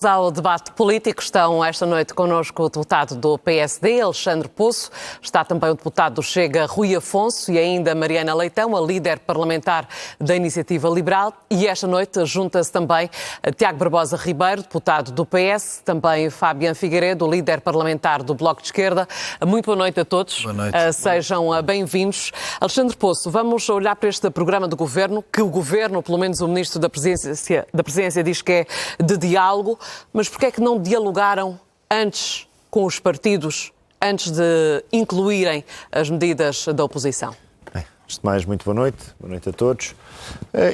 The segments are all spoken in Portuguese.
Ao debate político estão esta noite connosco o deputado do PSD, Alexandre Poço, está também o deputado do Chega, Rui Afonso, e ainda Mariana Leitão, a líder parlamentar da Iniciativa Liberal, e esta noite junta-se também Tiago Barbosa Ribeiro, deputado do PS, também Fabián Figueiredo, líder parlamentar do Bloco de Esquerda. Muito boa noite a todos. Boa noite. Sejam bem-vindos. Alexandre Poço, vamos olhar para este programa do Governo, que o Governo, pelo menos o Ministro da Presidência diz que é de diálogo. Mas porquê é que não dialogaram antes com os partidos, antes de incluírem as medidas da oposição? Bem, antes de mais, muito boa noite a todos.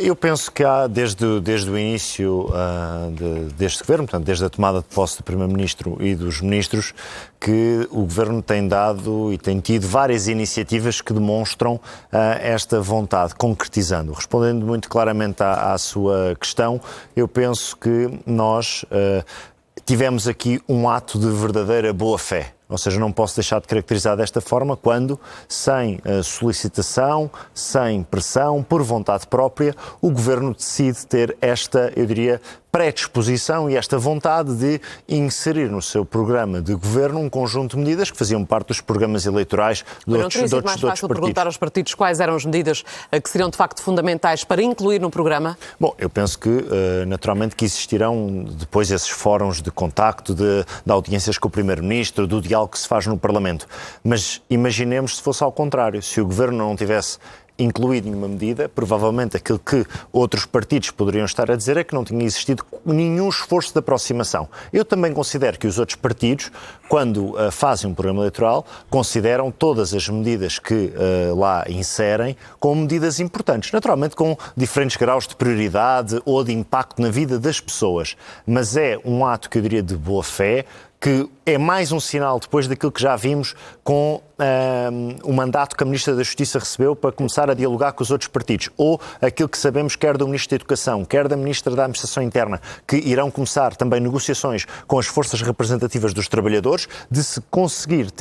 Eu penso que há, desde o início deste Governo, portanto, desde a tomada de posse do Primeiro-Ministro e dos Ministros, que o Governo tem dado e tem tido várias iniciativas que demonstram esta vontade, concretizando. Respondendo muito claramente à sua questão, eu penso que nós tivemos aqui um ato de verdadeira boa-fé. Ou seja, não posso deixar de caracterizar desta forma quando, sem solicitação, sem pressão, por vontade própria, o Governo decide ter esta, eu diria, predisposição e esta vontade de inserir no seu programa de Governo um conjunto de medidas que faziam parte dos programas eleiturais de outros partidos. Não teria sido mais fácil perguntar aos partidos quais eram as medidas que seriam de facto fundamentais para incluir no programa? Bom, eu penso que naturalmente que existirão depois esses fóruns de contacto, de audiências com o Primeiro-Ministro, do diálogo que se faz no Parlamento. Mas imaginemos se fosse ao contrário, se o Governo não tivesse incluído nenhuma medida, provavelmente aquilo que outros partidos poderiam estar a dizer é que não tinha existido nenhum esforço de aproximação. Eu também considero que os outros partidos, quando fazem um programa eleitoral, consideram todas as medidas que lá inserem como medidas importantes, naturalmente com diferentes graus de prioridade ou de impacto na vida das pessoas, mas é um ato que eu diria de boa fé, que é mais um sinal, depois daquilo que já vimos, com o mandato que a Ministra da Justiça recebeu para começar a dialogar com os outros partidos, ou aquilo que sabemos quer do Ministro da Educação, quer da Ministra da Administração Interna, que irão começar também negociações com as forças representativas dos trabalhadores, de se conseguir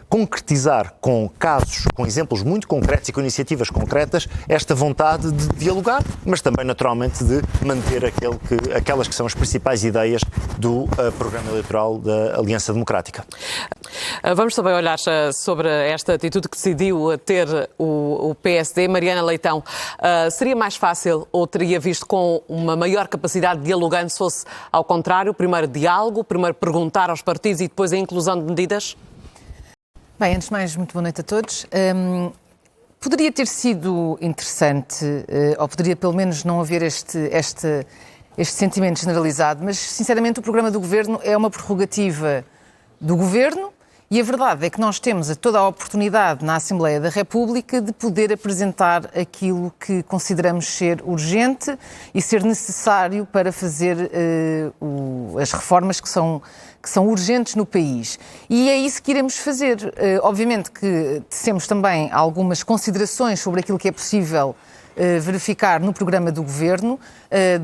concretizar com casos, com exemplos muito concretos e com iniciativas concretas, esta vontade de dialogar, mas também naturalmente de manter aquelas que são as principais ideias do programa eleitoral da Aliança Democrática. Vamos também olhar sobre esta atitude que decidiu ter o PSD. Mariana Leitão, seria mais fácil ou teria visto com uma maior capacidade de dialogar se fosse ao contrário? Primeiro diálogo, primeiro perguntar aos partidos e depois a inclusão de medidas? Bem, antes de mais, muito boa noite a todos. Poderia ter sido interessante, ou poderia pelo menos não haver este sentimento generalizado, mas sinceramente o programa do Governo é uma prerrogativa do Governo e a verdade é que nós temos toda a oportunidade na Assembleia da República de poder apresentar aquilo que consideramos ser urgente e ser necessário para fazer as reformas que são urgentes no país. E é isso que iremos fazer. Obviamente que tecemos também algumas considerações sobre aquilo que é possível verificar no programa do Governo,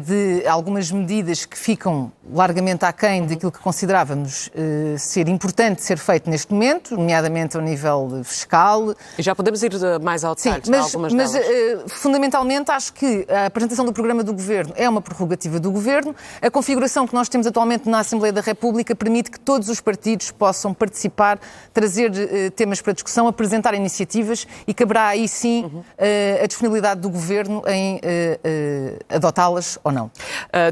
de algumas medidas que ficam largamente aquém daquilo que considerávamos ser importante ser feito neste momento, nomeadamente ao nível fiscal. E já podemos ir mais ao detalhe de algumas delas. Mas fundamentalmente acho que a apresentação do programa do Governo é uma prerrogativa do Governo. A configuração que nós temos atualmente na Assembleia da República permite que todos os partidos possam participar, trazer temas para discussão, apresentar iniciativas e caberá aí sim a disponibilidade do Governo em adotá-las ou não.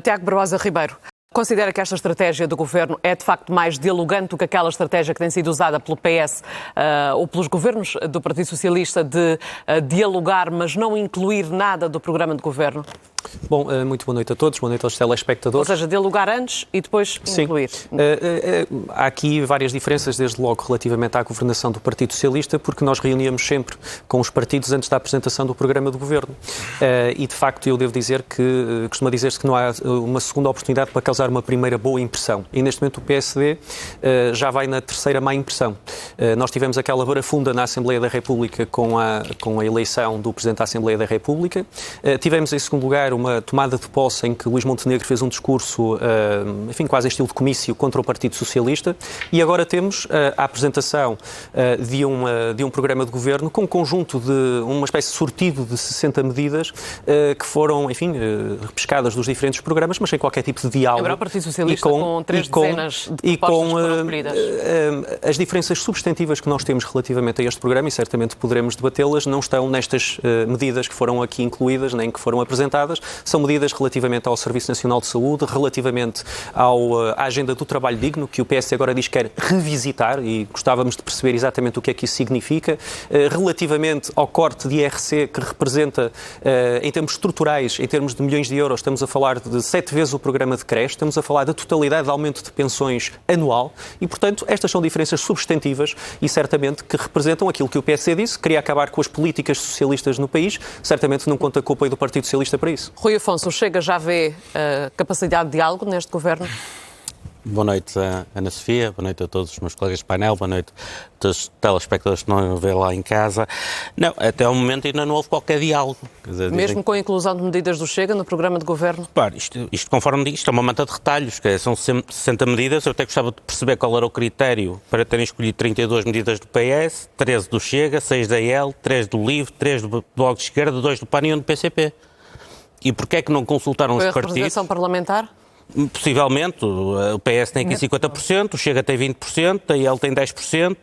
Tiago Barbosa Ribeiro, considera que esta estratégia do Governo é de facto mais dialogante do que aquela estratégia que tem sido usada pelo PS ou pelos governos do Partido Socialista de dialogar, mas não incluir nada do programa de Governo? Bom, muito boa noite a todos, boa noite aos telespectadores. Ou seja, dialogar antes e depois incluir. Sim. Há aqui várias diferenças, desde logo relativamente à governação do Partido Socialista, porque nós reuníamos sempre com os partidos antes da apresentação do programa do Governo. E, de facto, eu devo dizer que, costuma dizer-se que não há uma segunda oportunidade para causar uma primeira boa impressão. E, neste momento, o PSD já vai na terceira má impressão. Nós tivemos aquela barafunda na Assembleia da República com a eleição do Presidente da Assembleia da República. Tivemos, em segundo lugar, uma tomada de posse em que Luís Montenegro fez um discurso, enfim, quase estilo de comício contra o Partido Socialista, e agora temos a apresentação de um programa de governo com um conjunto de uma espécie de sortido de 60 medidas que foram, enfim, repescadas dos diferentes programas, mas sem qualquer tipo de diálogo. Agora o Partido Socialista com 3 dezenas de propostas que foram referidas. As diferenças substantivas que nós temos relativamente a este programa, e certamente poderemos debatê-las, não estão nestas medidas que foram aqui incluídas, nem que foram apresentadas. São medidas relativamente ao Serviço Nacional de Saúde, relativamente à agenda do trabalho digno, que o PS agora diz que quer revisitar, e gostávamos de perceber exatamente o que é que isso significa, relativamente ao corte de IRC, que representa, em termos estruturais, em termos de milhões de euros, estamos a falar de 7 vezes o programa de creche, estamos a falar da totalidade de aumento de pensões anual, e, portanto, estas são diferenças substantivas e, certamente, que representam aquilo que o PSD disse, queria acabar com as políticas socialistas no país, certamente não conta com o apoio do Partido Socialista para isso. Rui Afonso, Chega já vê capacidade de diálogo neste governo? Boa noite, Ana Sofia, boa noite a todos os meus colegas de painel, boa noite a todos os telespectadores que não vê lá em casa. Não, até ao momento ainda não houve qualquer diálogo. Quer dizer, mesmo com a inclusão de medidas do Chega no programa de governo? Repare, isto conforme digo, isto é uma manta de retalhos, que são 60 medidas. Eu até gostava de perceber qual era o critério para terem escolhido 32 medidas do PS, 13 do Chega, 6 da IEL, 3 do LIVRE, 3 do Bloco de Esquerda, 2 do PAN e 1 do PCP. E porquê é que não consultaram os partidos? Foi a representação parlamentar? Possivelmente, o PS tem aqui 50%, o Chega tem 20%, a IEL tem 10%,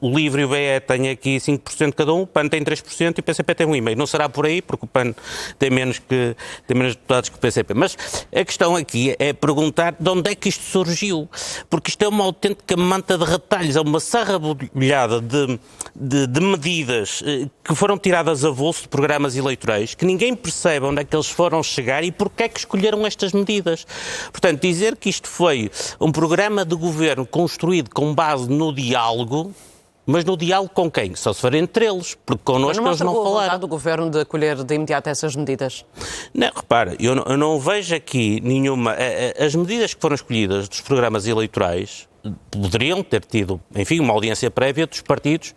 o LIVRE e o BE têm aqui 5% cada um, o PAN tem 3% e o PCP tem 1,5%. Não será por aí, porque o PAN tem menos deputados que o PCP. Mas a questão aqui é perguntar de onde é que isto surgiu, porque isto é uma autêntica manta de retalhos, é uma sarrabulhada de medidas que foram tiradas a bolso de programas eleitorais, que ninguém percebe onde é que eles foram chegar e porque é que escolheram estas medidas. Portanto, dizer que isto foi um programa de governo construído com base no diálogo, mas no diálogo com quem? Só se for entre eles, porque connosco eles não falaram. Mas não do governo de acolher de imediato essas medidas? Não, repara, eu não vejo aqui nenhuma... As medidas que foram escolhidas dos programas eleitorais poderiam ter tido, enfim, uma audiência prévia dos partidos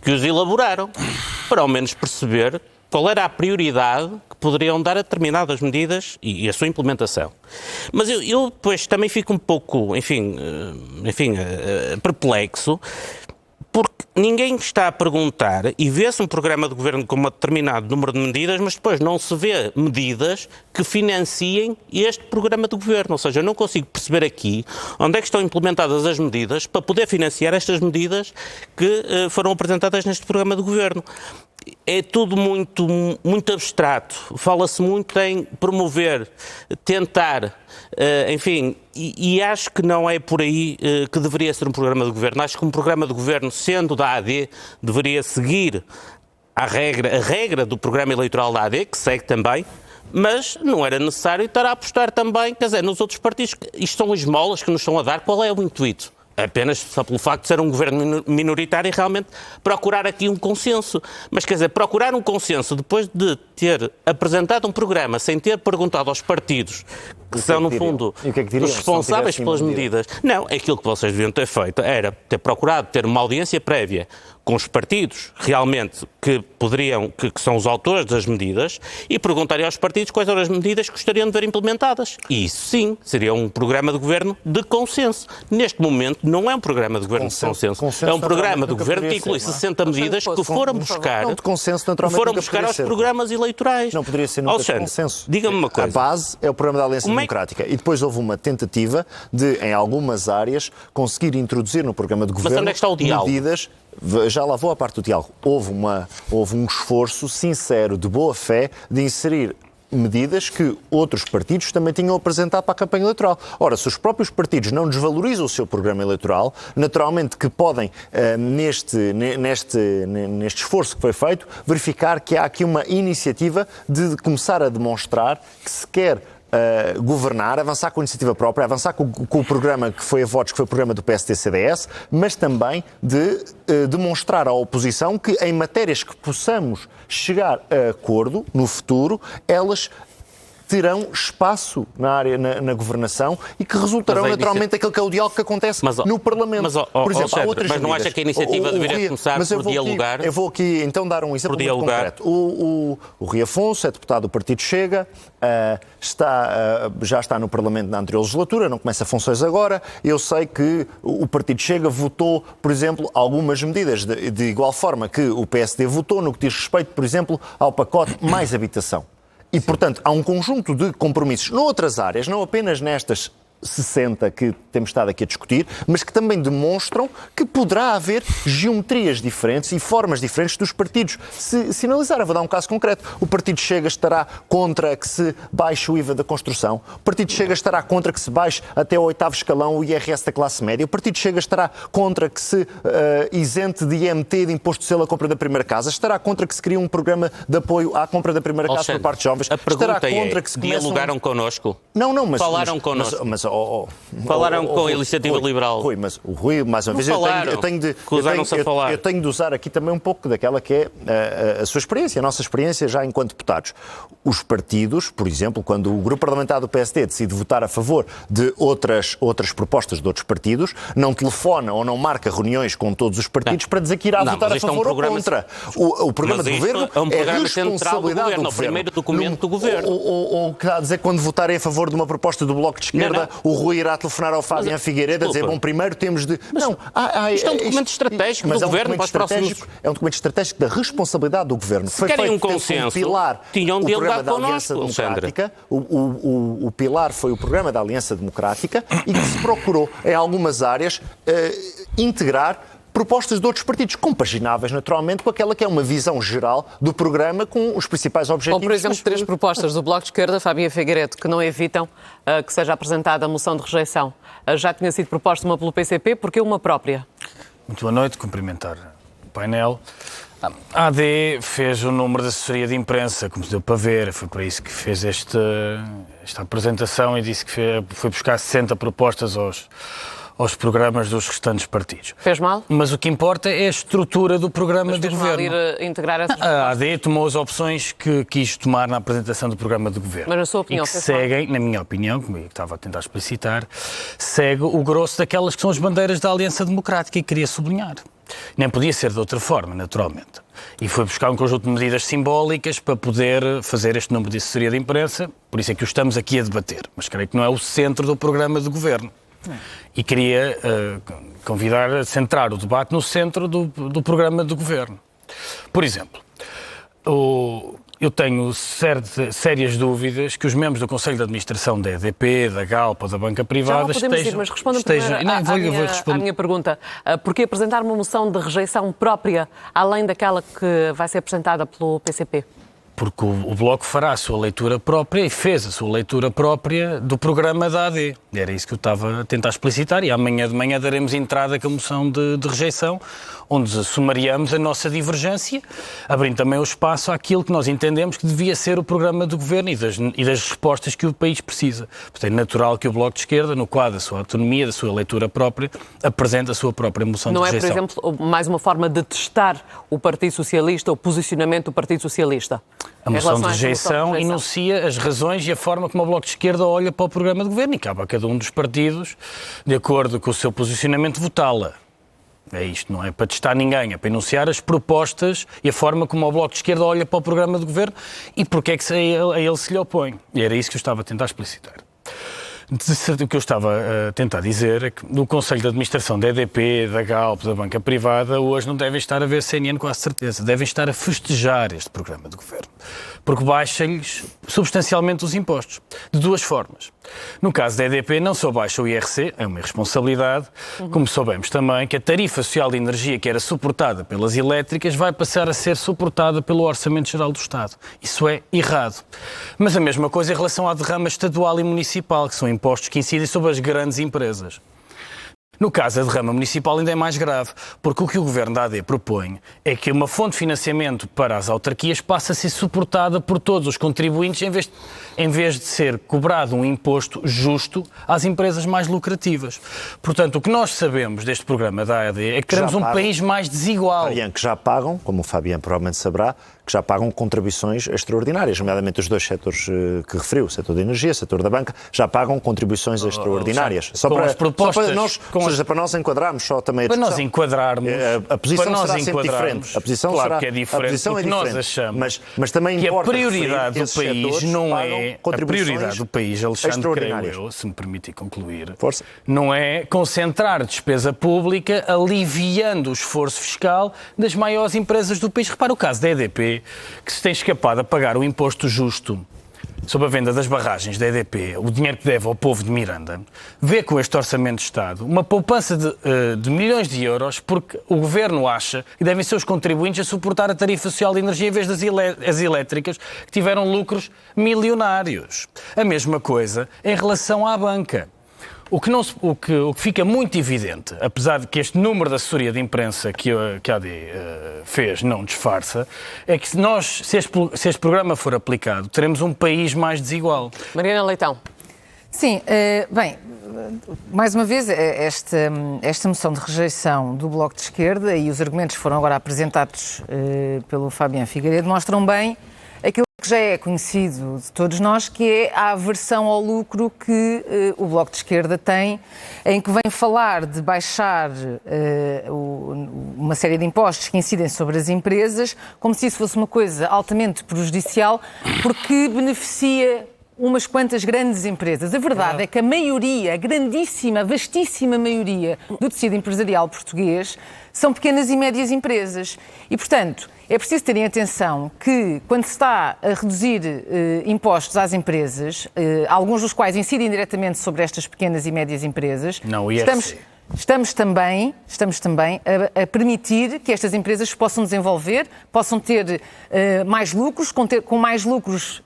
que os elaboraram, para ao menos perceber qual era a prioridade que poderiam dar a determinadas medidas e a sua implementação. Mas eu depois também fico um pouco, perplexo, porque ninguém está a perguntar e vê-se um programa de governo com um determinado número de medidas, mas depois não se vê medidas que financiem este programa de governo. Ou seja, eu não consigo perceber aqui onde é que estão implementadas as medidas para poder financiar estas medidas que foram apresentadas neste programa de governo. É tudo muito abstrato. Fala-se muito em promover, tentar, e acho que não é por aí que deveria ser um programa de governo. Acho que um programa de governo, sendo da AD, deveria seguir a regra do programa eleitoral da AD, que segue também, mas não era necessário estar a apostar também, quer dizer, nos outros partidos. Isto são esmolas que nos estão a dar. Qual é o intuito? Apenas só pelo facto de ser um governo minoritário e realmente procurar aqui um consenso. Mas, quer dizer, procurar um consenso depois de ter apresentado um programa sem ter perguntado aos partidos, que são, no fundo, os responsáveis pelas medidas. Não, aquilo que vocês deviam ter feito era ter procurado ter uma audiência prévia com os partidos realmente que são os autores das medidas, e perguntarem aos partidos quais eram as medidas que gostariam de ver implementadas. E isso sim, seria um programa de governo de consenso. Neste momento não é um programa de governo de consenso. É um programa de governo que inclui 60 medidas que foram buscar aos programas eleitorais. Não poderia ser nunca de consenso. Diga-me uma coisa. A base é o programa da Aliança Democrática. E depois houve uma tentativa de, em algumas áreas, conseguir introduzir no programa de governo medidas. Já lá vou à parte do diálogo. Houve um esforço sincero, de boa fé, de inserir medidas que outros partidos também tinham apresentado para a campanha eleitoral. Ora, se os próprios partidos não desvalorizam o seu programa eleitoral, naturalmente que podem, neste esforço que foi feito, verificar que há aqui uma iniciativa de começar a demonstrar que se quer governar, avançar com a iniciativa própria, avançar com o programa que foi a votos, que foi o programa do PSD-CDS, mas também de demonstrar à oposição que em matérias que possamos chegar a acordo no futuro, elas terão espaço na área, na governação e que resultarão naturalmente daquele que é o diálogo que acontece no Parlamento. Por exemplo, há outras medidas. Não acha que a iniciativa deveria começar por dialogar? Eu vou aqui então dar um exemplo muito concreto. O Rui Afonso é deputado do Partido Chega, já está no Parlamento na anterior legislatura, não começa funções agora. Eu sei que o Partido Chega votou, por exemplo, algumas medidas de igual forma que o PSD votou no que diz respeito, por exemplo, ao pacote Mais Habitação. E, portanto, há um conjunto de compromissos noutras áreas, não apenas nestas 60 que temos estado aqui a discutir, mas que também demonstram que poderá haver geometrias diferentes e formas diferentes dos partidos se sinalizar. Eu vou dar um caso concreto. O Partido Chega estará contra que se baixe o IVA da construção. O Partido Chega estará contra que se baixe até ao 8º escalão o IRS da classe média. O Partido Chega estará contra que se isente de IMT, de imposto de selo, a compra da primeira casa. Estará contra que se crie um programa de apoio à compra da primeira casa por parte de jovens. A pergunta estará contra que se dialogaram connosco? Não, mas... Falaram connosco? Falaram com a Iniciativa Liberal. Rui, mas o Rui, mais uma vez, eu tenho de usar aqui também um pouco daquela que é a sua experiência, a nossa experiência já enquanto deputados. Os partidos, por exemplo, quando o grupo parlamentar do PSD decide votar a favor de outras propostas de outros partidos, não telefona ou não marca reuniões com todos os partidos para dizer que irá votar a favor ou contra. O programa de governo é um programa responsabilidade do governo, o primeiro documento do governo. Ou quer dizer, quando votarem a favor de uma proposta do Bloco de Esquerda, o Rui irá telefonar ao Fabian Figueiredo a dizer, bom, primeiro temos de... Isto é um documento estratégico do governo para os próximos... É um documento estratégico da responsabilidade do governo. Se querem um consenso, tinham de dialogar connosco, Alexandre. O pilar foi o programa da Aliança Democrática e que se procurou, em algumas áreas, integrar propostas de outros partidos, compagináveis, naturalmente, com aquela que é uma visão geral do programa com os principais objetivos. Como, por exemplo, 3 propostas do Bloco de Esquerda, Fabian Figueiredo, que não evitam que seja apresentada a moção de rejeição. Já tinha sido proposta uma pelo PCP, porque uma própria? Muito boa noite, cumprimentar o painel. A AD fez o número de assessoria de imprensa, como se deu para ver, foi para isso que fez esta apresentação e disse que foi buscar 60 propostas aos programas dos restantes partidos. Fez mal? Mas o que importa é a estrutura do programa de governo. Fez mal ir integrar essas propostas? A AD tomou as opções que quis tomar na apresentação do programa de governo. Mas na sua opinião, e que seguem, na minha opinião, como eu estava a tentar explicitar, segue o grosso daquelas que são as bandeiras da Aliança Democrática e queria sublinhar. Nem podia ser de outra forma, naturalmente. E foi buscar um conjunto de medidas simbólicas para poder fazer este número de assessoria de imprensa, por isso é que o estamos aqui a debater. Mas creio que não é o centro do programa de governo. E queria convidar a centrar o debate no centro do programa de governo. Por exemplo, eu tenho sérias dúvidas que os membros do Conselho de Administração da EDP, da Galp ou da Banca Privada estejam... Mas responda à minha pergunta. Porquê apresentar uma moção de rejeição própria, além daquela que vai ser apresentada pelo PCP? Porque o Bloco fará a sua leitura própria e fez a sua leitura própria do programa da AD. Era isso que eu estava a tentar explicitar e amanhã de manhã daremos entrada com a moção de rejeição, onde sumariamos a nossa divergência, abrindo também o espaço àquilo que nós entendemos que devia ser o programa do governo e das respostas que o país precisa. Portanto, é natural que o Bloco de Esquerda, no quadro da sua autonomia, da sua leitura própria, apresente a sua própria moção de rejeição. Não é, por exemplo, mais uma forma de testar o Partido Socialista, o posicionamento do Partido Socialista? A moção de rejeição enuncia as razões e a forma como o Bloco de Esquerda olha para o programa de governo e cabe a cada um dos partidos, de acordo com o seu posicionamento, votá-la. É isto, não é para testar ninguém, é para enunciar as propostas e a forma como o Bloco de Esquerda olha para o programa de governo e porque é que a ele se lhe opõe. E era isso que eu estava a tentar explicitar. O que eu estava a tentar dizer é que no Conselho de Administração da EDP, da Galp, da Banca Privada, hoje não devem estar a ver CNN com a certeza, devem estar a festejar este programa de governo, porque baixa-lhes substancialmente os impostos, de 2 formas. No caso da EDP, não só baixa o IRC, é uma irresponsabilidade, como soubemos também que a tarifa social de energia que era suportada pelas elétricas vai passar a ser suportada pelo Orçamento Geral do Estado. Isso é errado. Mas a mesma coisa em relação à derrama estadual e municipal, que são impostos que incidem sobre as grandes empresas. No caso, a derrama municipal ainda é mais grave, porque o que o Governo da AD propõe é que uma fonte de financiamento para as autarquias passe a ser suportada por todos os contribuintes em vez de ser cobrado um imposto justo às empresas mais lucrativas. Portanto, o que nós sabemos deste programa da AD é que teremos um país mais desigual. Que já pagam, como o Fabian provavelmente saberá, que já pagam contribuições extraordinárias, nomeadamente os dois setores que referiu, o setor da energia, o setor da banca, já pagam contribuições extraordinárias. Para nós enquadrarmos só também a discussão. Para nós enquadrarmos... A posição será sempre diferente. A posição claro que é diferente, porque nós achamos mas também que a importa prioridade do país não é... A prioridade do país, Alexandre, creio eu, se me permitir concluir, Força. não é concentrar despesa pública aliviando o esforço fiscal das maiores empresas do país. Repara o caso da EDP, que se tem escapado a pagar o imposto justo sobre a venda das barragens da EDP, o dinheiro que deve ao povo de Miranda, vê com este Orçamento de Estado uma poupança de milhões de euros porque o Governo acha que devem ser os contribuintes a suportar a tarifa social de energia em vez das elétricas, que tiveram lucros milionários. A mesma coisa em relação à banca. O que fica muito evidente, apesar de que este número da assessoria de imprensa que a AD fez não disfarça, é que se este programa for aplicado, teremos um país mais desigual. Mariana Leitão. Sim, bem, mais uma vez, esta moção de rejeição do Bloco de Esquerda e os argumentos que foram agora apresentados pelo Fabiano Figueiredo mostram bem aquilo que já é conhecido de todos nós, que é a aversão ao lucro que o Bloco de Esquerda tem, em que vem falar de baixar uma série de impostos que incidem sobre as empresas, como se isso fosse uma coisa altamente prejudicial, porque beneficia umas quantas grandes empresas. A verdade é que a maioria, a grandíssima, vastíssima maioria do tecido empresarial português são pequenas e médias empresas. E, portanto, é preciso terem atenção que, quando se está a reduzir impostos às empresas, alguns dos quais incidem diretamente sobre estas pequenas e médias empresas, estamos também a permitir que estas empresas possam desenvolver, possam ter mais lucros, com mais lucros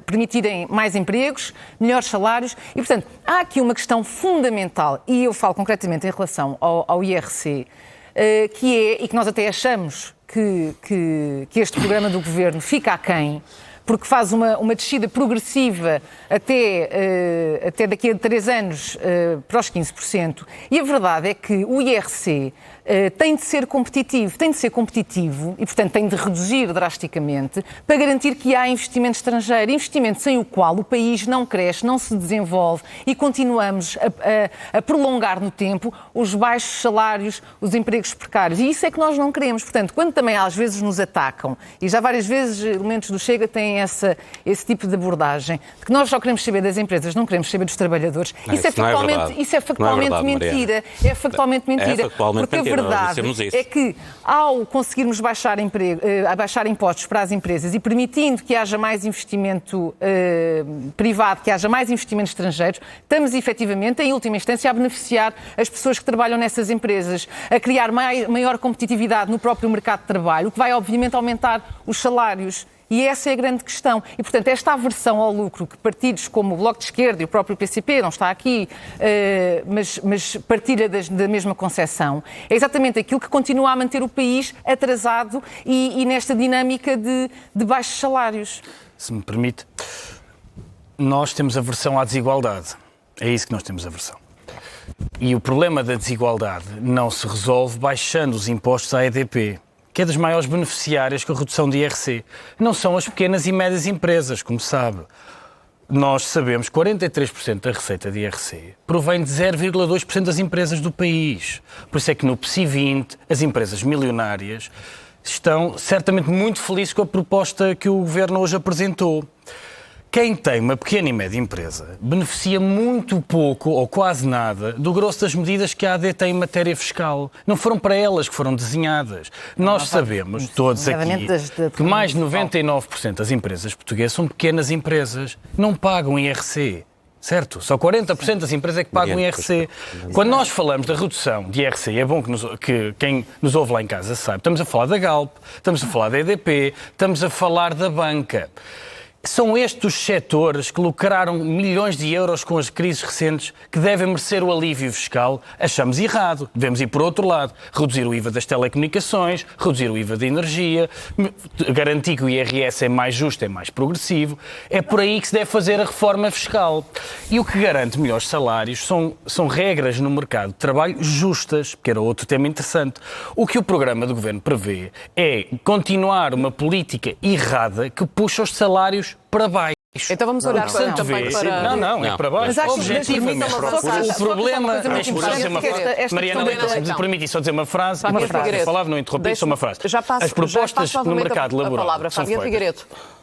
permitirem mais empregos, melhores salários. E, portanto, há aqui uma questão fundamental, e eu falo concretamente em relação ao IRC, que é, e que nós até achamos que este programa do Governo fica aquém, porque faz uma descida progressiva até daqui a 3 anos para os 15%. E a verdade é que o IRC tem de ser competitivo e, portanto, tem de reduzir drasticamente para garantir que há investimento estrangeiro, investimento sem o qual o país não cresce, não se desenvolve e continuamos a prolongar no tempo os baixos salários, os empregos precários. E isso é que nós não queremos. Portanto, quando também às vezes nos atacam, e já várias vezes elementos do Chega têm esse tipo de abordagem, de que nós só queremos saber das empresas, não queremos saber dos trabalhadores, isso é factualmente mentira. É factualmente mentira. Porque a verdade é que, ao conseguirmos baixar impostos para as empresas e permitindo que haja mais investimento privado, que haja mais investimento estrangeiro, estamos efetivamente, em última instância, a beneficiar as pessoas que trabalham nessas empresas, a criar maior competitividade no próprio mercado de trabalho, o que vai, obviamente, aumentar os salários. E essa é a grande questão. E, portanto, esta aversão ao lucro que partidos como o Bloco de Esquerda e o próprio PCP, não está aqui, mas partilha da mesma concepção, é exatamente aquilo que continua a manter o país atrasado e nesta dinâmica de baixos salários. Se me permite, nós temos aversão à desigualdade. É isso que nós temos aversão. E o problema da desigualdade não se resolve baixando os impostos à EDP, que é das maiores beneficiárias com a redução de IRC. Não são as pequenas e médias empresas, como sabe. Nós sabemos que 43% da receita de IRC provém de 0,2% das empresas do país. Por isso é que no PSI 20 as empresas milionárias estão certamente muito felizes com a proposta que o Governo hoje apresentou. Quem tem uma pequena e média empresa beneficia muito pouco ou quase nada do grosso das medidas que a AD tem em matéria fiscal. Não foram para elas que foram desenhadas. Nós sabemos, todos aqui, que mais de 99% das empresas portuguesas são pequenas empresas. Não pagam IRC. Certo? Só 40% das empresas é que pagam IRC. Quando nós falamos da redução de IRC, é bom que quem nos ouve lá em casa saiba, estamos a falar da Galp, estamos a falar da EDP, estamos a falar da banca. São estes os setores que lucraram milhões de euros com as crises recentes que devem merecer o alívio fiscal? Achamos errado. Devemos ir por outro lado. Reduzir o IVA das telecomunicações, reduzir o IVA da energia, garantir que o IRS é mais justo, é mais progressivo. É por aí que se deve fazer a reforma fiscal. E o que garante melhores salários são regras no mercado de trabalho justas, que era outro tema interessante. O que o programa do Governo prevê é continuar uma política errada que puxa os salários para baixo. Então vamos olhar também para... Não, é para baixo. Mas acho que objetivamente. o problema... Deixa-me Mariana, se me permite só dizer uma frase. Eu falava, não interrompi, só uma frase. As propostas no mercado laboral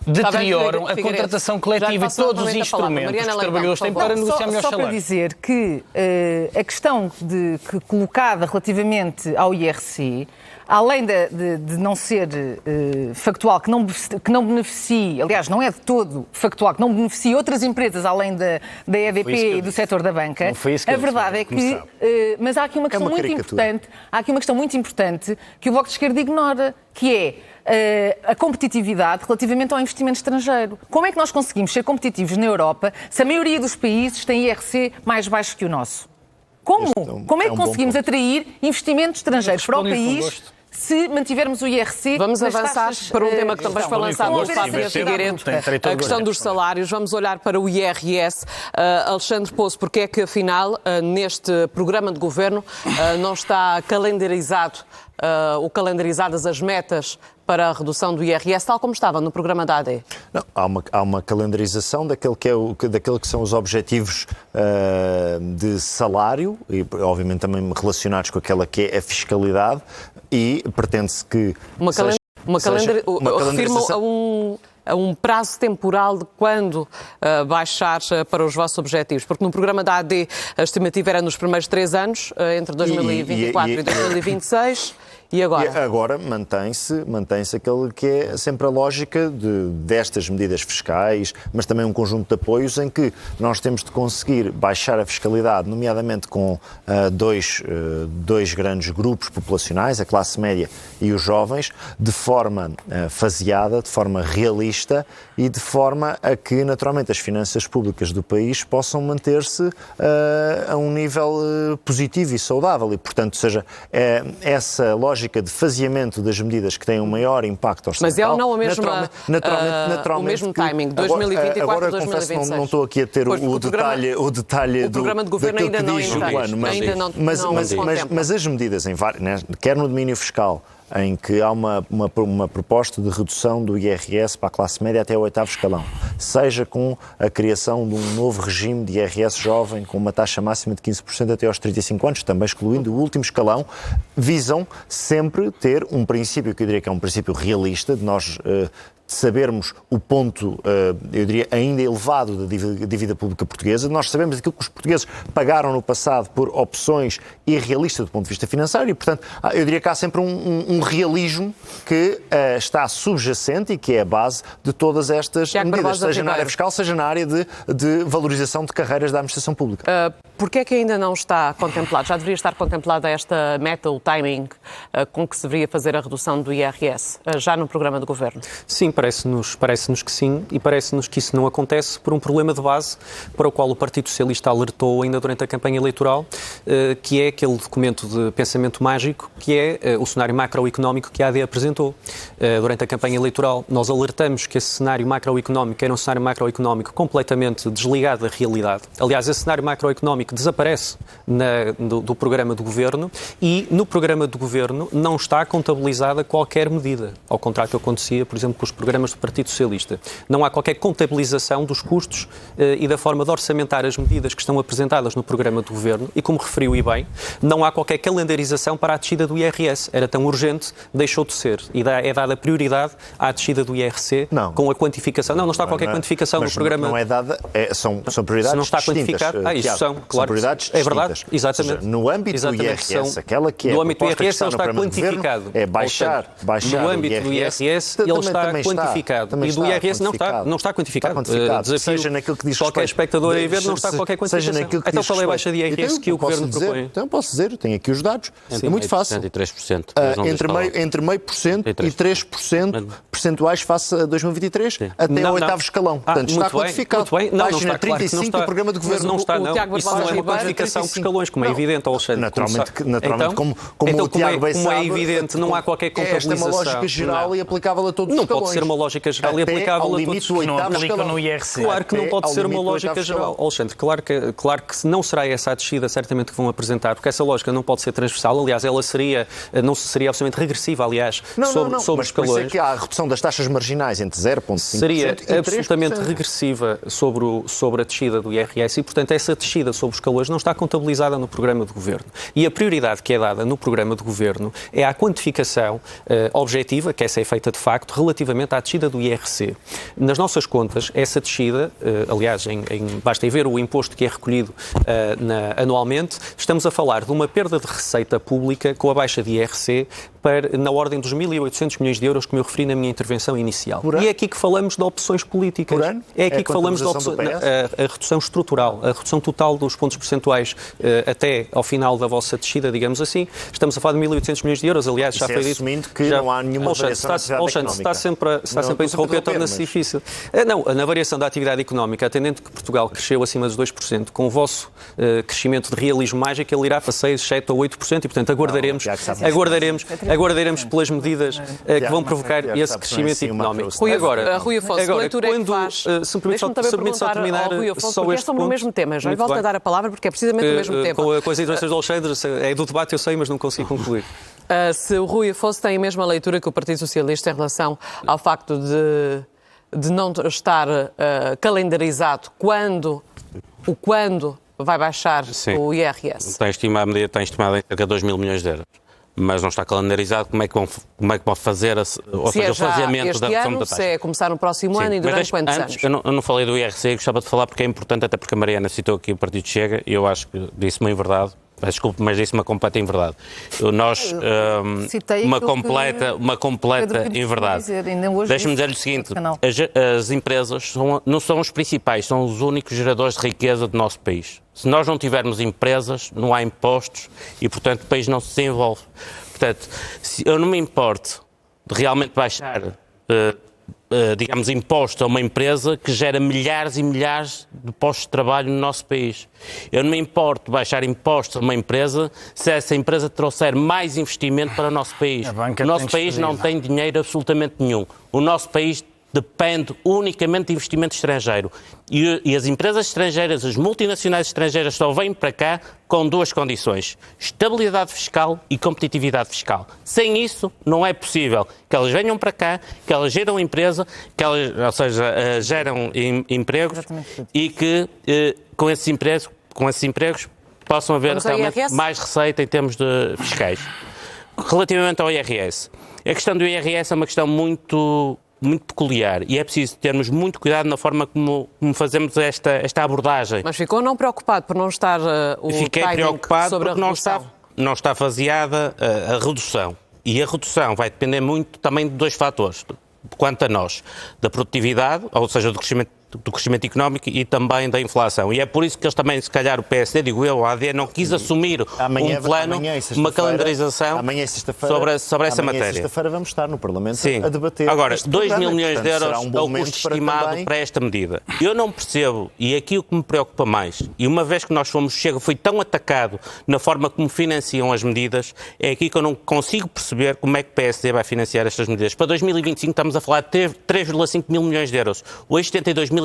deterioram a contratação coletiva e todos os instrumentos que os trabalhadores têm para negociar melhores salários. Só para dizer que a questão colocada relativamente ao IRC, além de não ser factual, que não beneficie, aliás, não é de todo factual, que não beneficie outras empresas além da EDP e do setor da banca, a verdade é que... mas há aqui uma questão muito importante que o Bloco de Esquerda ignora, que é a competitividade relativamente ao investimento estrangeiro. Como é que nós conseguimos ser competitivos na Europa se a maioria dos países tem IRC mais baixo que o nosso? Como? Como é que conseguimos atrair investimento estrangeiro para o país se mantivermos o IRC? Vamos avançar para um tema que também foi lançado por Fábio Figueiredo, a questão dos salários. Vamos olhar para o IRS. Alexandre Poço, porque é que afinal neste programa de governo não está calendarizadas as metas para a redução do IRS, tal como estava no programa da AD? Não, há uma calendarização daquele que são os objetivos de salário, e obviamente também relacionados com aquela que é a fiscalidade, e pretende-se que... Refirmo a um prazo temporal de quando baixar para os vossos objetivos, porque no programa da AD a estimativa era nos primeiros 3 anos, entre 2024 e 2026, e agora? E agora mantém-se aquele que é sempre a lógica destas medidas fiscais, mas também um conjunto de apoios em que nós temos de conseguir baixar a fiscalidade, nomeadamente com dois grandes grupos populacionais, a classe média e os jovens, de forma faseada, de forma realista e de forma a que, naturalmente, as finanças públicas do país possam manter-se a um nível positivo e saudável. E, portanto, seja essa lógica de faseamento das medidas que têm um maior impacto orçamental. Mas é ou não o mesmo timing, 2024 agora 2026? Agora não estou aqui a ter o detalhe do programa de governo ainda não plano, mas as medidas, quer no domínio fiscal, em que há uma proposta de redução do IRS para a classe média até o 8º escalão, seja com a criação de um novo regime de IRS jovem com uma taxa máxima de 15% até aos 35 anos, também excluindo o último escalão, visam sempre ter um princípio que eu diria que é um princípio realista, de nós sabermos o ponto, eu diria, ainda elevado da dívida pública portuguesa. Nós sabemos aquilo que os portugueses pagaram no passado por opções irrealistas do ponto de vista financeiro e, portanto, eu diria que há sempre um realismo que está subjacente e que é a base de todas estas medidas, seja na área fiscal, seja na área de valorização de carreiras da administração pública. Porquê é que ainda não está contemplado? Já deveria estar contemplada esta meta, o timing com que se deveria fazer a redução do IRS, já no programa do Governo? Sim, parece-nos que sim, e parece-nos que isso não acontece por um problema de base para o qual o Partido Socialista alertou ainda durante a campanha eleitoral, que é aquele documento de pensamento mágico, que é o cenário macroeconómico que a AD apresentou durante a campanha eleitoral. Nós alertamos que esse cenário macroeconómico era um cenário macroeconómico completamente desligado da realidade. Aliás, esse cenário macroeconómico desaparece do programa do Governo e no programa do Governo não está contabilizada qualquer medida, ao contrário do que acontecia, por exemplo, com os programas do Partido Socialista. Não há qualquer contabilização dos custos e da forma de orçamentar as medidas que estão apresentadas no programa do Governo e, como referiu e bem, não há qualquer calendarização para a descida do IRS. Era tão urgente, deixou de ser. E é dada prioridade à descida do IRC com a quantificação. Não está qualquer quantificação no programa. Não é dada, são prioridades não está distintas. Quantificado. Isso são, claro. São prioridades distintas. É verdade, exatamente. Ou seja, no âmbito do IRS, aquela que é no âmbito do IRS, ele está quantificado. É baixar no âmbito do IRS, ele está quantificado. E do IRS não está quantificado. Seja naquilo que diz qualquer espectador aí ver, não está qualquer quantificação. Então qual é a baixa de IRS que o Governo posso dizer, tenho aqui os dados, é muito fácil. E 3%. Entre meio por cento e 3% percentuais face a 2023, até ao oitavo escalão. Portanto, está quantificado. Página 35 do programa de governo. Não está, não. Isso não é uma quantificação por escalões, como é evidente, Alexandre. Naturalmente, como então, o Tiago bem sabe, como é evidente, não há qualquer contabilização. Esta é uma lógica geral e aplicável a todos os escalões. Não pode ser uma lógica geral e aplicável a todos os não aplicam no IRC. Claro que não pode ser uma lógica geral. Alexandre, claro que não será essa a descida, certamente, que vão apresentar, porque essa lógica não pode ser transversal. Aliás, ela não seria absolutamente regressiva, aliás, sobre os escalões. Por isso é que há a redução das taxas marginais entre 0,5% seria e absolutamente 3%. regressiva sobre a descida do IRS e, portanto, essa descida sobre os escalões não está contabilizada no programa de governo. E a prioridade que é dada no programa de governo é a quantificação objetiva, que essa é feita de facto, relativamente à descida do IRC. Nas nossas contas, essa descida, aliás, basta ver o imposto que é recolhido anualmente, estamos a falar de uma perda de receita pública com a baixa de IRC na ordem dos 1.800 milhões de euros, como eu referi na minha intervenção inicial. E é aqui que falamos de opções políticas. Por ano? É aqui que falamos de a redução estrutural, a redução total dos pontos percentuais até ao final da vossa descida, digamos assim. Estamos a falar de 1.800 milhões de euros, aliás, já foi dito. Assumindo que não há nenhuma variação da atividade económica. Está sempre a interromper, torna-se difícil. Não, na variação da atividade económica, atendendo que Portugal cresceu acima dos 2%, com o vosso crescimento de realismo mágico, ele irá para 6, 7 ou 8%, e, portanto, aguardaremos pelas medidas que vão provocar esse crescimento económico. Rui Afonso, que leitura é que faz? Deixa-me também perguntar ao Rui Afonso, porque é sobre o mesmo tema. Já lhe volto a dar a palavra, porque é precisamente o mesmo tema. Com as intervenções do Alexandre, é do debate, eu sei, mas não consigo concluir. Se o Rui Afonso tem a mesma leitura que o Partido Socialista em relação ao facto de não estar calendarizado quando vai baixar o IRS. A medida está estimada em cerca de 2 mil milhões de euros. Mas não está calendarizado como é que vão fazer, ou seja, o faseamento da redução da taxa. Se é começar no próximo ano e durante quantos anos? Eu não falei do IRC, gostava de falar porque é importante, até porque a Mariana citou aqui o Partido Chega, e eu acho que disse-me em verdade. Desculpe, mas disse uma completa inverdade. Uma completa inverdade. Deixa-me dizer-lhe o seguinte, as empresas não são os principais, são os únicos geradores de riqueza do nosso país. Se nós não tivermos empresas, não há impostos e, portanto, o país não se desenvolve. Portanto, se eu não me importo de realmente baixar digamos, imposto a uma empresa que gera milhares e milhares de postos de trabalho no nosso país. Eu não me importo de baixar impostos a uma empresa se essa empresa trouxer mais investimento para o nosso país. O nosso país não tem dinheiro absolutamente nenhum. O nosso país depende unicamente de investimento estrangeiro. E as empresas estrangeiras, as multinacionais estrangeiras só vêm para cá com duas condições: estabilidade fiscal e competitividade fiscal. Sem isso, não é possível que elas venham para cá, que elas geram empresa, ou seja, geram empregos e que com esses empregos possam haver realmente mais receita em termos de fiscais. Relativamente ao IRS, a questão do IRS é uma questão muito peculiar e é preciso termos muito cuidado na forma como fazemos esta abordagem. Mas ficou não preocupado por não estar Fiquei preocupado sobre porque não está faseada a redução. E a redução vai depender muito também de dois fatores. Quanto a nós, da produtividade, ou seja, do crescimento económico e também da inflação. E é por isso que eles também, se calhar, o PSD, digo eu, a AD, não quis assumir um plano, uma calendarização sobre essa matéria. Sexta-feira vamos estar no Parlamento a debater. Agora, 2 mil milhões de euros é o custo estimado para esta medida. Eu não percebo, e aqui o que me preocupa mais, e uma vez que nós foi tão atacado na forma como financiam as medidas, é aqui que eu não consigo perceber como é que o PSD vai financiar estas medidas. Para 2025 estamos a falar de 3,5 mil milhões de euros. O excedente em 2023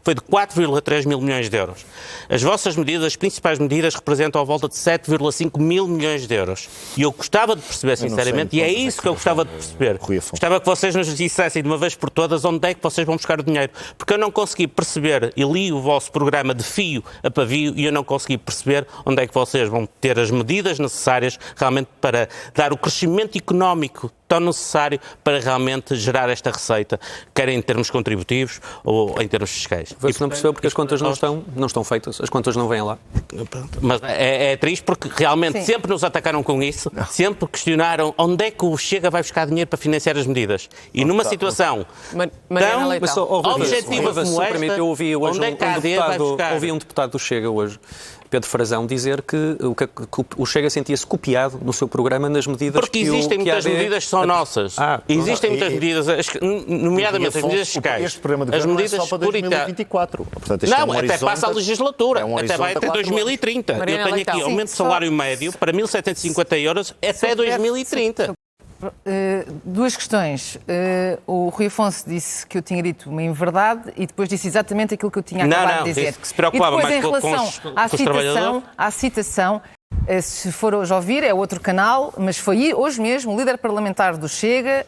foi de 4,3 mil milhões de euros. As vossas medidas, as principais medidas, representam à volta de 7,5 mil milhões de euros. E eu gostava de perceber, sinceramente, e é isso que eu gostava de perceber. Gostava que vocês nos dissessem de uma vez por todas onde é que vocês vão buscar o dinheiro. Porque eu não consegui perceber, e li o vosso programa de fio a pavio, e eu não consegui perceber onde é que vocês vão ter as medidas necessárias realmente para dar o crescimento económico tão necessário para realmente gerar esta receita, quer em termos contributivos ou em termos fiscais. Você não percebeu porque as contas não estão feitas, as contas não vêm lá. Mas é triste porque realmente sempre nos atacaram com isso, sempre questionaram onde é que o Chega vai buscar dinheiro para financiar as medidas. E numa situação tão objetiva como esta, eu ouvi hoje um deputado do Chega hoje Pedro Frazão dizer que o Chega sentia-se copiado no seu programa nas medidas porque existem muitas medidas que são nossas. Existem muitas medidas, nomeadamente as medidas fiscais. Este programa de as governo medidas é só para 2024. Portanto, este não, até passa a legislatura. Até vai até 2030. Eu tenho aqui aumento de salário médio para 1.750 euros até 2030. Duas questões. O Rui Afonso disse que eu tinha dito uma inverdade e depois disse exatamente aquilo que eu tinha acabado de dizer. Disse que se preocupava e depois, mais em relação à citação, se for hoje ouvir, é outro canal, mas foi hoje mesmo o líder parlamentar do Chega,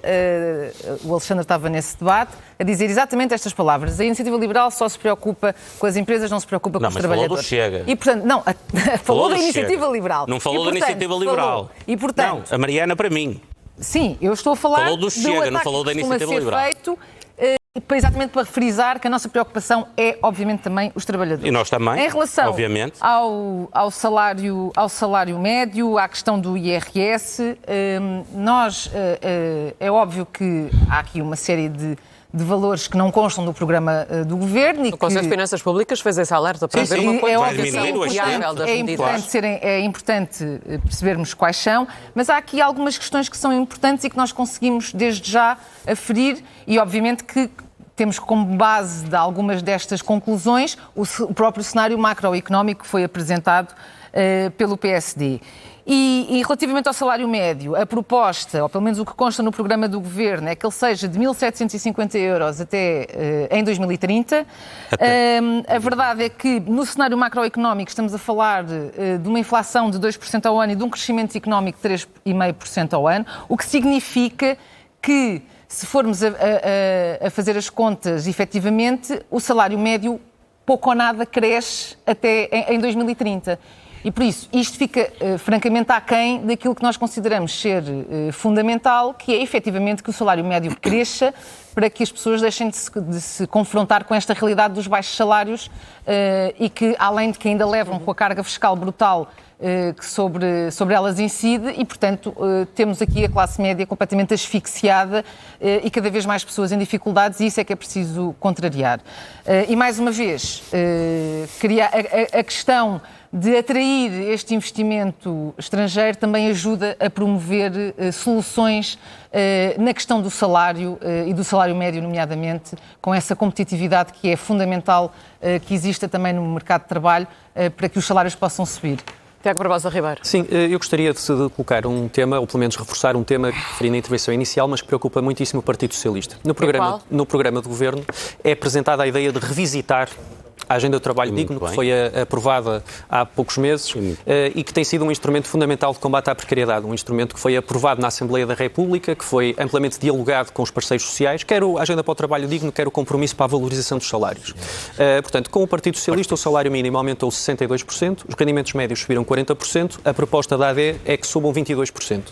o Alexandre estava nesse debate, a dizer exatamente estas palavras. A Iniciativa Liberal só se preocupa com as empresas, não se preocupa com os trabalhadores. Falou do Chega. E, portanto, não, falou da Iniciativa Liberal. Não falou da Iniciativa Liberal. E, portanto, não, a Mariana para mim. Sim, eu estou a falar falou do Chega, não falou da Iniciativa Liberal. Feito, exatamente para frisar que a nossa preocupação é, obviamente, também os trabalhadores. E nós também, em relação obviamente. Ao salário médio, à questão do IRS, é óbvio que há aqui uma série de valores que não constam do programa do Governo. O Conselho de Finanças Públicas fez esse alerta para ver uma coisa é importante percebermos quais são, mas há aqui algumas questões que são importantes e que nós conseguimos desde já aferir e obviamente que temos como base de algumas destas conclusões o próprio cenário macroeconómico que foi apresentado pelo PSD. E relativamente ao salário médio, a proposta, ou pelo menos o que consta no programa do Governo, é que ele seja de 1.750 euros até em 2030. A verdade é que no cenário macroeconómico estamos a falar de uma inflação de 2% ao ano e de um crescimento económico de 3,5% ao ano, o que significa que, se formos a fazer as contas efetivamente, o salário médio pouco ou nada cresce até em 2030. E por isso, isto fica francamente aquém daquilo que nós consideramos ser fundamental, que é efetivamente que o salário médio cresça para que as pessoas deixem de se confrontar com esta realidade dos baixos salários e que, além de que ainda levam com a carga fiscal brutal que sobre elas incide e, portanto, temos aqui a classe média completamente asfixiada e cada vez mais pessoas em dificuldades e isso é que é preciso contrariar. E, mais uma vez, a questão de atrair este investimento estrangeiro também ajuda a promover soluções na questão do salário e do salário médio, nomeadamente, com essa competitividade que é fundamental que exista também no mercado de trabalho para que os salários possam subir. Tiago Barbosa Ribeiro. Sim, eu gostaria de colocar um tema, ou pelo menos reforçar um tema que referi na intervenção inicial, mas que preocupa muitíssimo o Partido Socialista. No programa do Governo é apresentada a ideia de revisitar a Agenda do Trabalho Digno, que foi aprovada há poucos meses e que tem sido um instrumento fundamental de combate à precariedade, um instrumento que foi aprovado na Assembleia da República, que foi amplamente dialogado com os parceiros sociais, quer a Agenda para o Trabalho Digno, quer o compromisso para a valorização dos salários. Portanto, com o Partido Socialista, o salário mínimo aumentou 62%, os rendimentos médios subiram 40%, a proposta da AD é que subam 22%.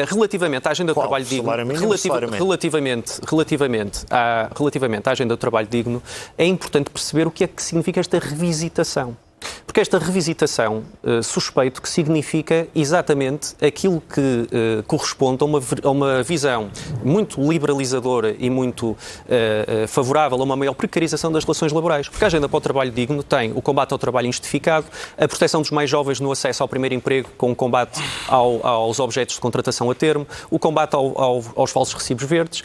Relativamente à Agenda do Trabalho Digno, relativamente à Agenda do Trabalho Digno, é importante perceber o que é que significa esta revisitação. Porque esta revisitação, suspeito que significa exatamente aquilo que corresponde a uma visão muito liberalizadora e muito favorável a uma maior precarização das relações laborais. Porque a Agenda para o Trabalho Digno tem o combate ao trabalho injustificado, a proteção dos mais jovens no acesso ao primeiro emprego com o combate aos objetos de contratação a termo, o combate aos falsos recibos verdes,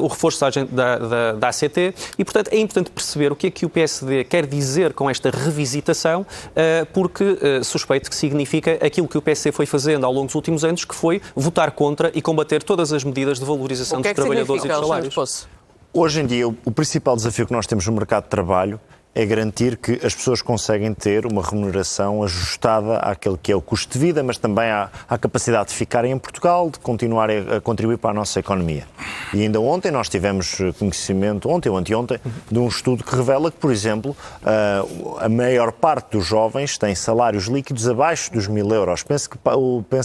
o reforço da ACT e, portanto, é importante perceber o que é que o PSD quer dizer com esta revisitação, porque suspeito que significa aquilo que o PSD foi fazendo ao longo dos últimos anos, que foi votar contra e combater todas as medidas de valorização dos trabalhadores e dos salários. Hoje em dia, o principal desafio que nós temos no mercado de trabalho é garantir que as pessoas conseguem ter uma remuneração ajustada àquele que é o custo de vida, mas também à capacidade de ficarem em Portugal, de continuar a contribuir para a nossa economia. E ainda ontem nós tivemos conhecimento, ontem ou anteontem, de um estudo que revela que, por exemplo, a maior parte dos jovens tem salários líquidos abaixo dos 1.000 euros. Penso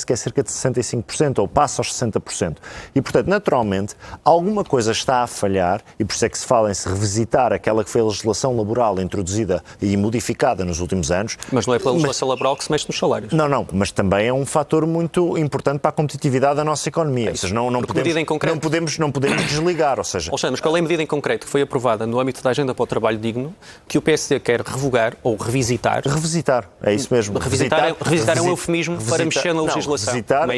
que é cerca de 65%, ou passa aos 60%. E, portanto, naturalmente, alguma coisa está a falhar, e por isso é que se fala em se revisitar aquela que foi a legislação laboral laboral introduzida e modificada nos últimos anos. Mas não é pela legislação laboral que se mexe nos salários. Não, mas também é um fator muito importante para a competitividade da nossa economia. Ou seja, não podemos desligar. Ou seja, Alexandre, mas qual é a medida em concreto que foi aprovada no âmbito da Agenda para o Trabalho Digno que o PSD quer revogar ou revisitar? Revisitar, é isso mesmo. Revisitar é um eufemismo para mexer na legislação. Revisitar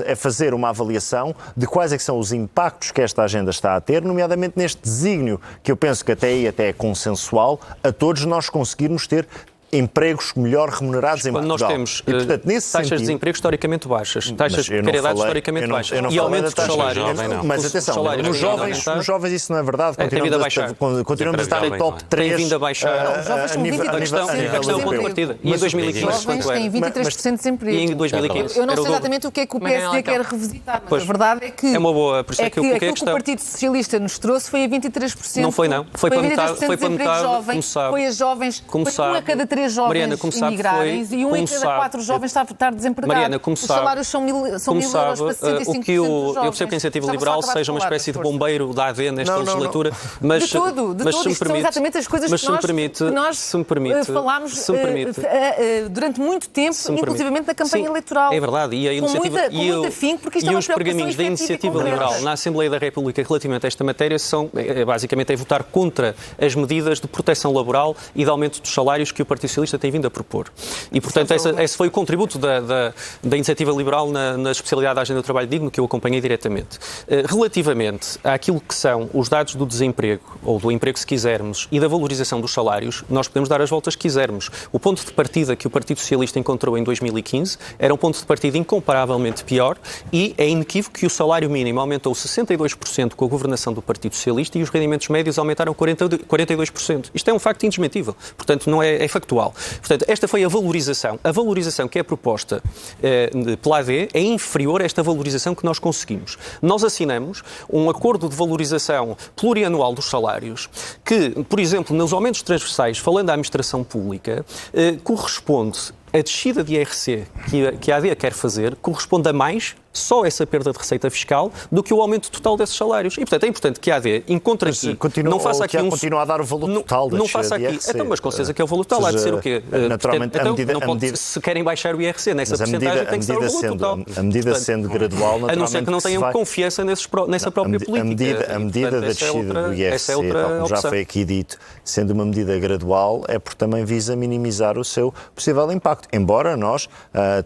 é fazer uma avaliação de quais é que são os impactos que esta agenda está a ter, nomeadamente neste desígnio, que eu penso que até é consensual, a todos nós conseguirmos ter empregos melhor remunerados em Portugal. Quando nós temos taxas de desemprego historicamente baixas, taxas de precariedade historicamente baixas e aumento dos salários. Mas atenção, nos jovens isso não é verdade. Continuamos a estar em top 3. Tem vindo a baixar. Os jovens são 23%. A questão é o ponto de partida. E em 2015? Os jovens têm 23% de desemprego. E em 2015? Eu não sei exatamente o que é que o PSD quer revisitar, mas a verdade é que... É uma boa, por isso é que eu coloquei a questão. O Partido Socialista nos trouxe foi a 23%. Não foi, não. Foi para metade, como sabe. Foi as jovens, foi um a cada 3 jovens imigrarem e um em cada 4 jovens está a estar desempregado. Mariana, como sabe, os salários são 1.000 euros para 65% dos jovens. Eu percebo que a Iniciativa Liberal seja uma espécie de bombeiro da AD nesta legislatura, mas de todo. Isto são exatamente as coisas que nós falámos durante muito tempo, inclusivamente na campanha eleitoral. É verdade. E os pergaminhos da Iniciativa Liberal na Assembleia da República relativamente a esta matéria são, basicamente, votar contra as medidas de proteção laboral e de aumento dos salários que o Partido Socialista tem vindo a propor. E, portanto, esse foi o contributo da Iniciativa Liberal na especialidade da Agenda do Trabalho Digno, que eu acompanhei diretamente. Relativamente àquilo que são os dados do desemprego, ou do emprego se quisermos, e da valorização dos salários, nós podemos dar as voltas que quisermos. O ponto de partida que o Partido Socialista encontrou em 2015 era um ponto de partida incomparavelmente pior e é inequívoco que o salário mínimo aumentou 62% com a governação do Partido Socialista e os rendimentos médios aumentaram 42%. Isto é um facto indesmentível. Portanto, não é factual. Portanto, esta foi a valorização. A valorização que é proposta pela AD é inferior a esta valorização que nós conseguimos. Nós assinamos um acordo de valorização plurianual dos salários que, por exemplo, nos aumentos transversais, falando da administração pública, corresponde a descida de IRC que a AD quer fazer, corresponde a mais só essa perda de receita fiscal do que o aumento total desses salários. E, portanto, é importante que a AD encontre aqui... Não faça aqui continua a dar o valor total da descida de IRC. Então, mas com certeza que é o valor total. Há de ser o quê? Naturalmente, se querem baixar o IRC nessa porcentagem, tem que ser o valor total. A medida sendo gradual, naturalmente... A não ser que não tenham confiança nessa própria política. A medida da descida do IRC, como já foi aqui dito, sendo uma medida gradual, é porque também visa minimizar o seu possível impacto. Embora nós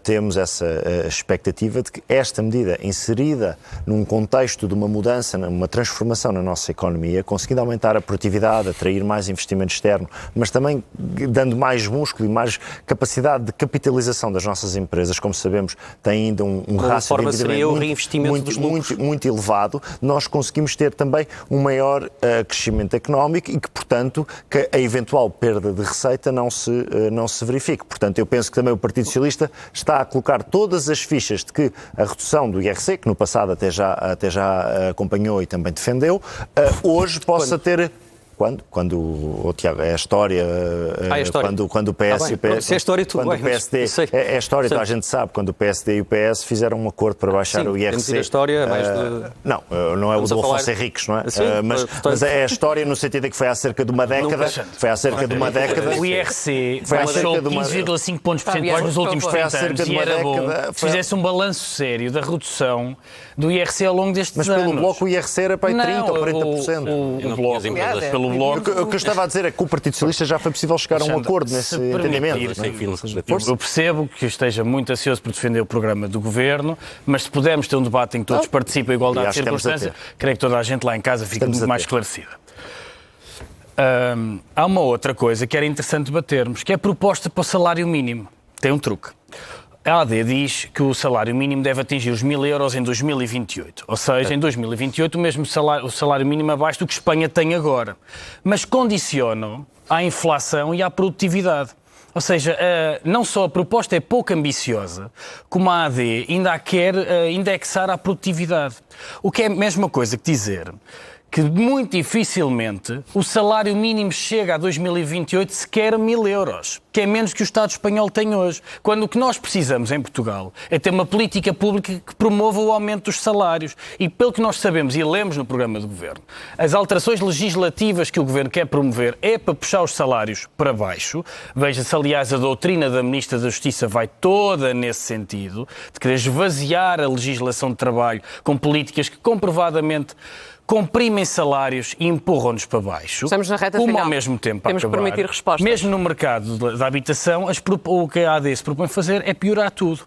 temos essa expectativa de que esta medida inserida num contexto de uma mudança, uma transformação na nossa economia, conseguindo aumentar a produtividade, atrair mais investimento externo, mas também dando mais músculo e mais capacidade de capitalização das nossas empresas, como sabemos, tem ainda um rácio de endividamento muito elevado, nós conseguimos ter também um maior crescimento económico e que, portanto, que a eventual perda de receita não se verifique. Portanto, eu penso que também o Partido Socialista está a colocar todas as fichas de que a redução do IRC, que no passado até já acompanhou e também defendeu, hoje possa ter... Quando Tiago, é a história, quando o PS e o PS... Se é a história, tudo bem. É a história, então a gente sabe, quando o PSD e o PS fizeram um acordo para baixar o IRC... Sim, a história mais não é o do Afonso Henriques, não é? Mas é a história no sentido de que foi há cerca de uma década... O IRC baixou 15,5 pontos percentuais nos últimos 30 anos e era bom que fizesse um balanço sério da redução do IRC ao longo destes anos. Mas pelo Bloco o IRC era para 30% ou 40%. O Bloco, pelo Bloco... O que eu estava a dizer é que com o Partido Socialista já foi possível chegar a um acordo nesse entendimento. Eu percebo que esteja muito ansioso por defender o programa do Governo, mas se pudermos ter um debate em que todos participam em igualdade de circunstâncias, creio que toda a gente lá em casa fica muito mais esclarecida. Há uma outra coisa que era interessante debatermos, que é a proposta para o salário mínimo. Tem um truque. A AD diz que o salário mínimo deve atingir os 1.000 euros em 2028. Ou seja, em 2028 o salário mínimo abaixo do que Espanha tem agora. Mas condicionam à inflação e à produtividade. Ou seja, não só a proposta é pouco ambiciosa, como a AD ainda a quer indexar à produtividade. O que é a mesma coisa que dizer que muito dificilmente o salário mínimo chega a 2028 sequer a 1.000 euros, que é menos que o Estado espanhol tem hoje. Quando o que nós precisamos em Portugal é ter uma política pública que promova o aumento dos salários. E pelo que nós sabemos e lemos no programa do Governo, as alterações legislativas que o Governo quer promover é para puxar os salários para baixo. Veja-se, aliás, a doutrina da Ministra da Justiça vai toda nesse sentido, de querer esvaziar a legislação de trabalho com políticas que comprovadamente comprimem salários e empurram-nos para baixo. Estamos na reta como final. Ao mesmo tempo, temos que permitir respostas. Mesmo no mercado da habitação, o que a AD se propõe fazer é piorar tudo.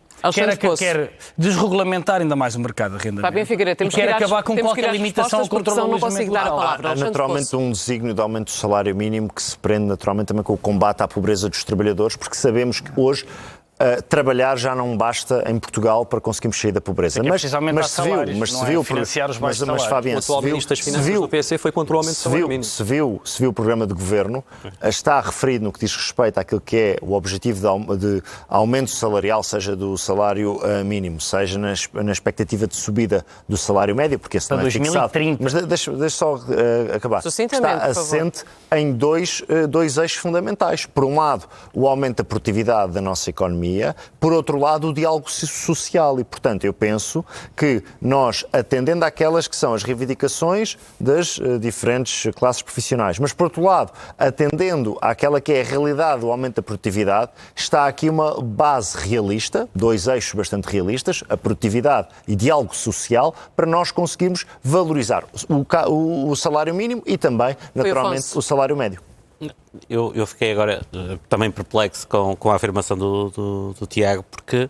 Quer desregulamentar ainda mais o mercado de arrendamento. Fábio Figueiredo, temos que acabar com qualquer limitação ao controle do não consigo dar a palavra. Há naturalmente um desígnio de aumento do salário mínimo que se prende naturalmente também com o combate à pobreza dos trabalhadores, porque sabemos que hoje trabalhar já não basta em Portugal para conseguirmos sair da pobreza. Mas se viu, financiar os baixos salários. Fabiano, o atual Ministro das Finanças do PC foi contra o aumento do salário mínimo. Se viu o programa de governo, está referido no que diz respeito àquilo que é o objetivo de aumento salarial, seja do salário mínimo, seja na expectativa de subida do salário médio, porque esse não é fixado. Mas deixa só acabar. Está assente em dois eixos fundamentais. Por um lado, o aumento da produtividade da nossa economia, por outro lado, o diálogo social. E, portanto, eu penso que nós, atendendo àquelas que são as reivindicações das diferentes classes profissionais, mas, por outro lado, atendendo àquela que é a realidade do aumento da produtividade, está aqui uma base realista, dois eixos bastante realistas, a produtividade e diálogo social, para nós conseguirmos valorizar o salário mínimo e também, naturalmente, o salário médio. Eu fiquei agora também perplexo com a afirmação do Tiago, porque,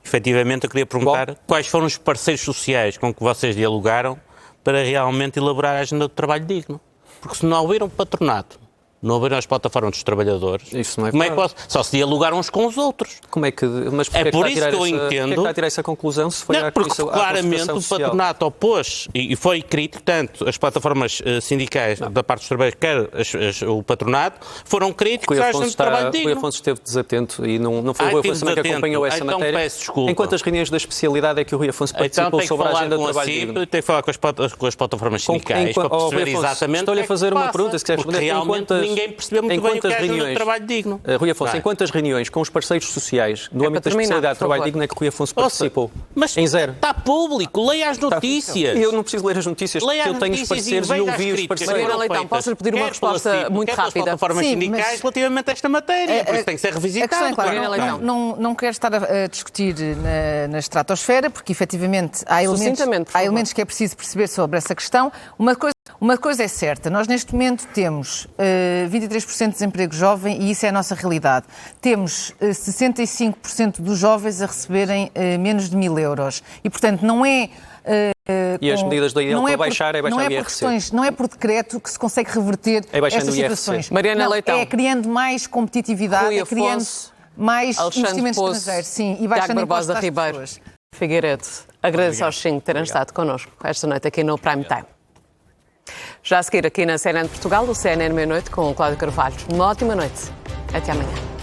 efetivamente, eu queria perguntar quais foram os parceiros sociais com que vocês dialogaram para realmente elaborar a agenda do trabalho digno. Porque se não houver um patronato, não houveram as plataformas dos trabalhadores, isso não é como é que só se dialogaram uns com os outros? Mas é por isso que eu entendo... Porquê que está a tirar essa conclusão? Se foi porque claramente o patronato opôs, e foi crítico, tanto as plataformas sindicais da parte dos trabalhadores, quer o patronato, foram críticos à agenda do trabalho digno. Rui Afonso esteve desatento e não foi o Rui Afonso que acompanhou essa matéria. Peço desculpa. Em quantas reuniões da especialidade é que o Rui Afonso participou sobre a agenda do trabalho digno? Tem que falar com as plataformas sindicais para perceber exatamente. Estou-lhe a fazer uma pergunta, se quiser responder. Ninguém percebeu muito bem o que é a agenda do trabalho digno. Rui Afonso, em quantas reuniões com os parceiros sociais no âmbito da especialidade de trabalho digno é que Rui Afonso participou? Mas em zero. Está público, leia as notícias. Eu não preciso ler as notícias, porque eu tenho os parceiros e ouvi os parceiros. Mariana Leitão, posso-lhe pedir uma resposta muito rápida? Plataformas sindicais relativamente a esta matéria, por isso tem que ser revisitado. A questão é clara, não quero estar a discutir na estratosfera, porque efetivamente há elementos que é preciso perceber sobre essa questão. Uma coisa é certa, nós neste momento temos 23% de desemprego jovem e isso é a nossa realidade. Temos 65% dos jovens a receberem menos de 1.000 euros e, portanto, não é... E as medidas da IEL para baixar é baixar o IRC. Não é por decreto que se consegue reverter estas situações. Mariana Leitão. É criando mais competitividade, é criando mais investimentos estrangeiros. Sim, e baixando impostos às pessoas. Figueiredo, agradeço aos 5 terem estado connosco esta noite aqui no Prime Time. Já a seguir aqui na CNN de Portugal, o CNN Meia-Noite com o Cláudio Carvalho. Uma ótima noite. Até amanhã.